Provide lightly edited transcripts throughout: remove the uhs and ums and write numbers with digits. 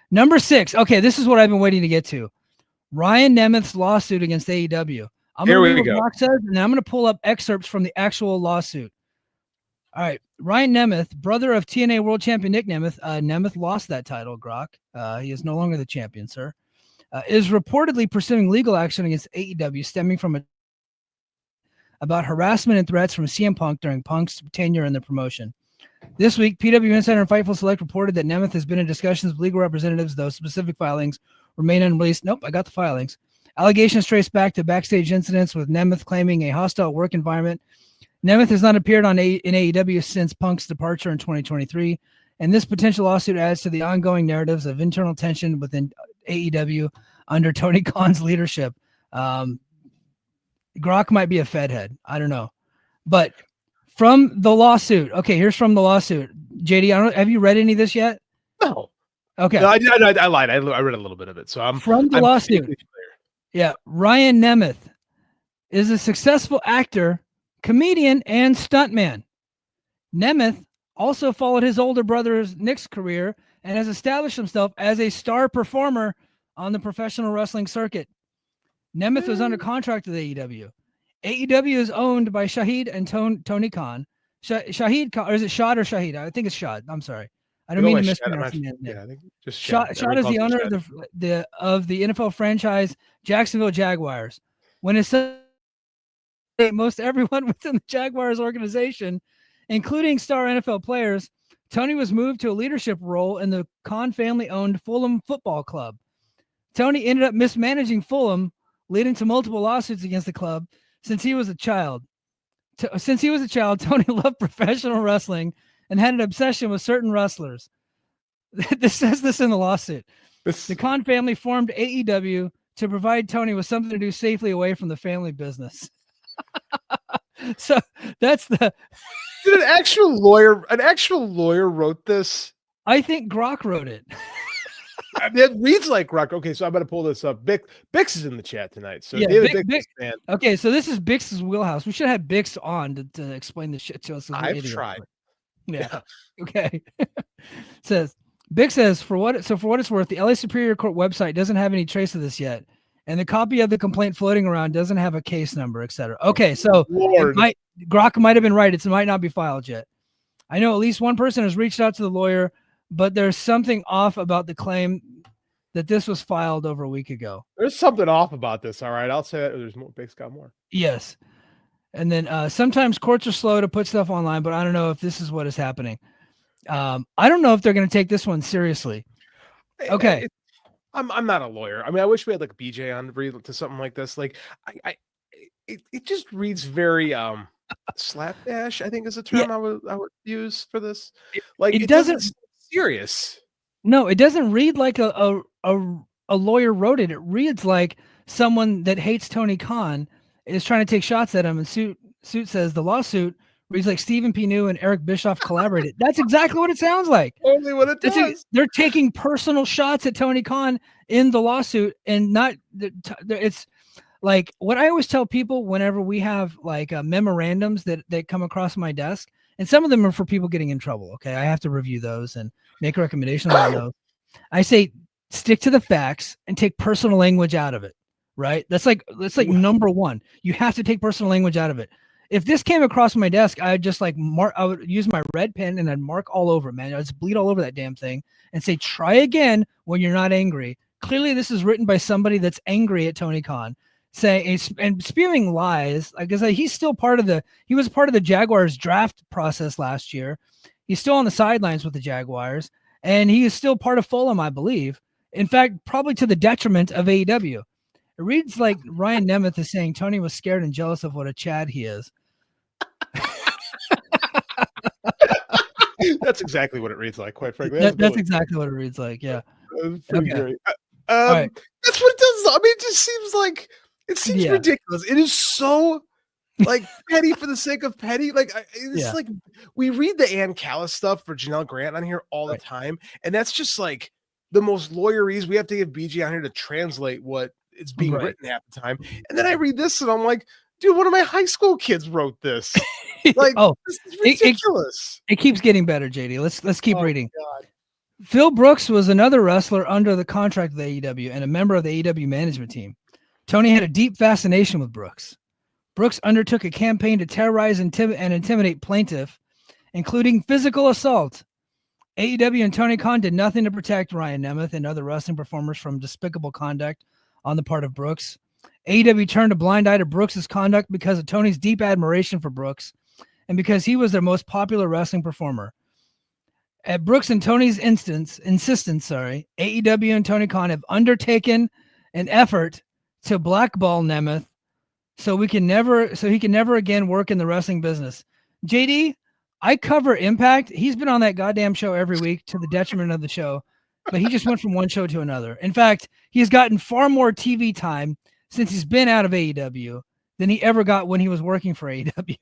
Number 6. Okay, this is what I've been waiting to get to. Ryan Nemeth's lawsuit against AEW. I'm going to read what Brock says, and then I'm going to pull up excerpts from the actual lawsuit. All right. Ryan Nemeth, brother of TNA World Champion Nick Nemeth. Nemeth lost that title, Grok. He is no longer the champion, sir. Is reportedly pursuing legal action against AEW stemming from about harassment and threats from CM Punk during Punk's tenure in the promotion. This week, PW Insider and Fightful Select reported that Nemeth has been in discussions with legal representatives, though specific filings remain unreleased. Nope, I got the filings. Allegations trace back to backstage incidents with Nemeth claiming a hostile work environment. Nemeth has not appeared in AEW since Punk's departure in 2023, and this potential lawsuit adds to the ongoing narratives of internal tension within AEW under Tony Khan's leadership. Grok might be a Fed head. I don't know. But from the lawsuit, okay, here's from the lawsuit. JD, have you read any of this yet? No. Okay. No, I lied. I read a little bit of it. So I'm from the lawsuit. Yeah. Ryan Nemeth is a successful actor, comedian, and stuntman. Nemeth also followed his older brother's Nick's career and has established himself as a star performer on the professional wrestling circuit. Nemeth was under contract with AEW. AEW is owned by Shahid and Tony Khan. Shahid Khan, or is it Shad or Shahid? I think it's Shad. I'm sorry. I don't mean to mispronounce it. Yeah, I think just Shad is the owner of the NFL franchise Jacksonville Jaguars. When it's most everyone within the Jaguars organization, including star NFL players, Tony was moved to a leadership role in the Khan family-owned Fulham Football Club. Tony ended up mismanaging Fulham, leading to multiple lawsuits against the club since he was a child. Tony loved professional wrestling and had an obsession with certain wrestlers. This says this in the lawsuit. The Khan family formed AEW to provide Tony with something to do safely away from the family business. So that's the... Did an actual lawyer wrote this? I think Grok wrote it. It reads like Grok. Okay, so I'm going to pull this up. Bix is in the chat tonight. So yeah, David Bix, fan. Okay, so this is Bix's wheelhouse. We should have Bix on to explain this shit to us. I've tried. Yeah. Okay. Says Bix says for what it's worth, the LA Superior Court website doesn't have any trace of this yet, and the copy of the complaint floating around doesn't have a case number, etc. Okay, so Grok might have been right. It might not be filed yet. I know at least one person has reached out to the lawyer, but there's something off about the claim that this was filed over a week ago. There's something off about this. All right, I'll say that. There's more. Big's got more. Yes. And then sometimes courts are slow to put stuff online, but I don't know if this is what is happening. I don't know if they're going to take this one seriously. Okay. I'm not a lawyer. I mean, I wish we had like BJ on to read to something like this. Like it just reads very slapdash, I think is a term I would use for this. Like it doesn't serious. No, it doesn't read like a lawyer wrote it. It reads like someone that hates Tony Khan is trying to take shots at him. And suit says the lawsuit reads like Stephen P. New and Eric Bischoff collaborated. That's exactly what it sounds like. Only what it does. They're taking personal shots at Tony Khan in the lawsuit, and not. It's like what I always tell people whenever we have like memorandums that come across my desk, and some of them are for people getting in trouble. Okay, I have to review those and make recommendations on those. I say stick to the facts and take personal language out of it. Right? That's like number one. You have to take personal language out of it. If this came across my desk, I'd just like mark. I would use my red pen and I'd mark all over it, man. I'd just bleed all over that damn thing and say, try again when you're not angry. Clearly, this is written by somebody that's angry at Tony Khan, and spewing lies. I guess he was part of the Jaguars draft process last year. He's still on the sidelines with the Jaguars, and he is still part of Fulham, I believe. In fact, probably to the detriment of AEW. It reads like Ryan Nemeth is saying Tony was scared and jealous of what a Chad he is. That's exactly what it reads like, quite frankly. That's exactly what it reads like, yeah. Pretty great. Right. That's what it does. I mean, it just seems ridiculous. It is so like petty for the sake of petty. Like it's like we read the Ann Callis stuff for Janelle Grant on here all the time, and that's just like the most lawyerese. We have to get BG on here to translate what it's being written half the time. And then I read this and I'm like, dude, one of my high school kids wrote this. Like, this is ridiculous. It keeps getting better, JD. Let's keep reading. God. Phil Brooks was another wrestler under the contract of the AEW and a member of the AEW management team. Tony had a deep fascination with Brooks. Brooks undertook a campaign to terrorize and intimidate plaintiff, including physical assault. AEW and Tony Khan did nothing to protect Ryan Nemeth and other wrestling performers from despicable conduct on the part of Brooks. AEW turned a blind eye to Brooks' conduct because of Tony's deep admiration for Brooks and because he was their most popular wrestling performer. At Brooks and Tony's insistence, AEW and Tony Khan have undertaken an effort to blackball Nemeth so he can never again work in the wrestling business. JD, I cover Impact. He's been on that goddamn show every week to the detriment of the show, but he just went from one show to another. In fact, he's gotten far more TV time since he's been out of AEW than he ever got when he was working for AEW.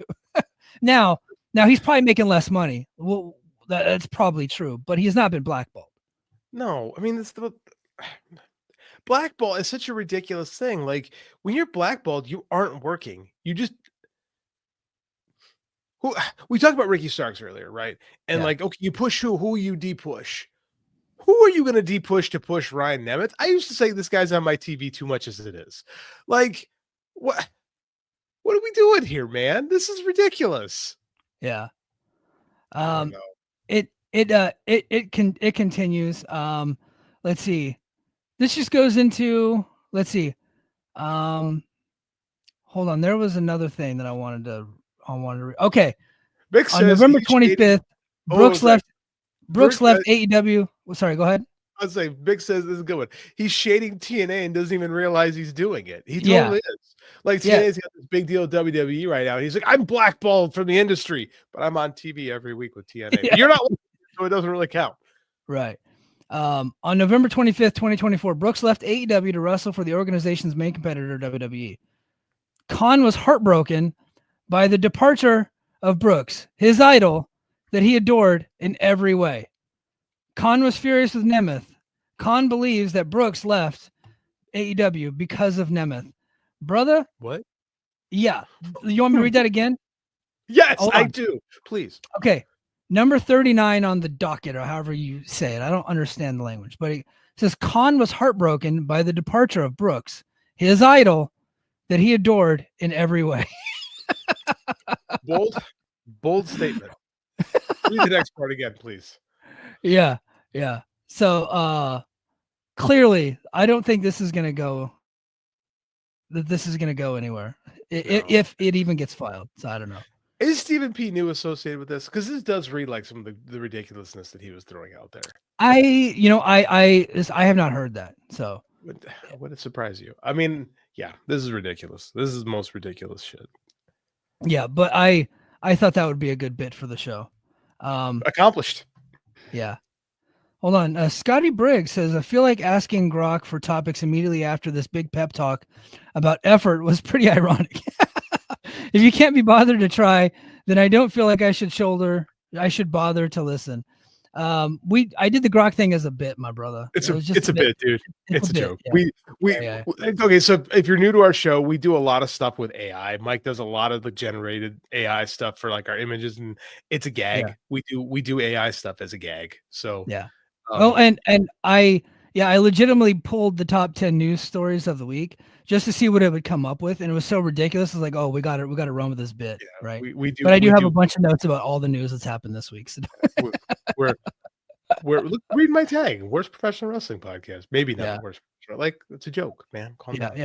Now he's probably making less money. Well, that's probably true, but he has not been blackballed. No, I mean, blackball is such a ridiculous thing. Like, when you're blackballed, you aren't working. You just we talked about Ricky Starks earlier, right? And like, okay, you push who you de-push. Who are you going to de-push to push Ryan Nemeth? I used to say this guy's on my TV too much as it is. Like, what are we doing here, man? This is ridiculous. Yeah. It continues. Let's see. This just goes into, let's see. Hold on. There was another thing that I wanted to okay. Vic on November 25th, Brooks left AEW. Sorry, go ahead. I'll say Vic says this is a good one. He's shading TNA and doesn't even realize he's doing it. He totally is. Like, TNA's got this big deal with WWE right now. He's like, I'm blackballed from the industry, but I'm on TV every week with TNA. Yeah. You're not, so it doesn't really count. Right. On November 25th, 2024, Brooks left AEW to wrestle for the organization's main competitor, WWE. Khan was heartbroken by the departure of Brooks, his idol that he adored in every way. Khan was furious with Nemeth. Khan believes that Brooks left AEW because of Nemeth. Brother? What? Yeah. You want me to read that again? Yes, I do. Please. Okay. Number 39 on the docket, or however you say it. I don't understand the language, but it says Khan was heartbroken by the departure of Brooks, his idol that he adored in every way. Bold statement. Read the next part again, please. Yeah. So clearly, I don't think this is going to go. That this is going to go anywhere if it even gets filed. So I don't know. Is Stephen P. New associated with this? Because this does read like some of the ridiculousness that he was throwing out there. I have not heard that. So would it surprise you? I mean, yeah, this is ridiculous. This is the most ridiculous shit. Yeah, but I thought that would be a good bit for the show. Accomplished. Yeah. Hold on. Scotty Briggs says, I feel like asking Grok for topics immediately after this big pep talk about effort was pretty ironic. If you can't be bothered to try, then I don't feel like I should bother to listen. I did the Grok thing as a bit, my brother. It's a bit, dude. It's a joke. Yeah. Okay, so if you're new to our show, we do a lot of stuff with AI. Mike does a lot of the generated AI stuff for like our images, and it's a gag. Yeah. We do AI stuff as a gag. So yeah. And I legitimately pulled the top 10 news stories of the week just to see what it would come up with, and it was so ridiculous. It's like, oh, we got to run with this bit, right? We do, but I do have a bunch of notes about all the news that's happened this week. So. Look, read my tag. Worst professional wrestling podcast. Maybe not worst. Like, it's a joke, man. Calm down. Yeah.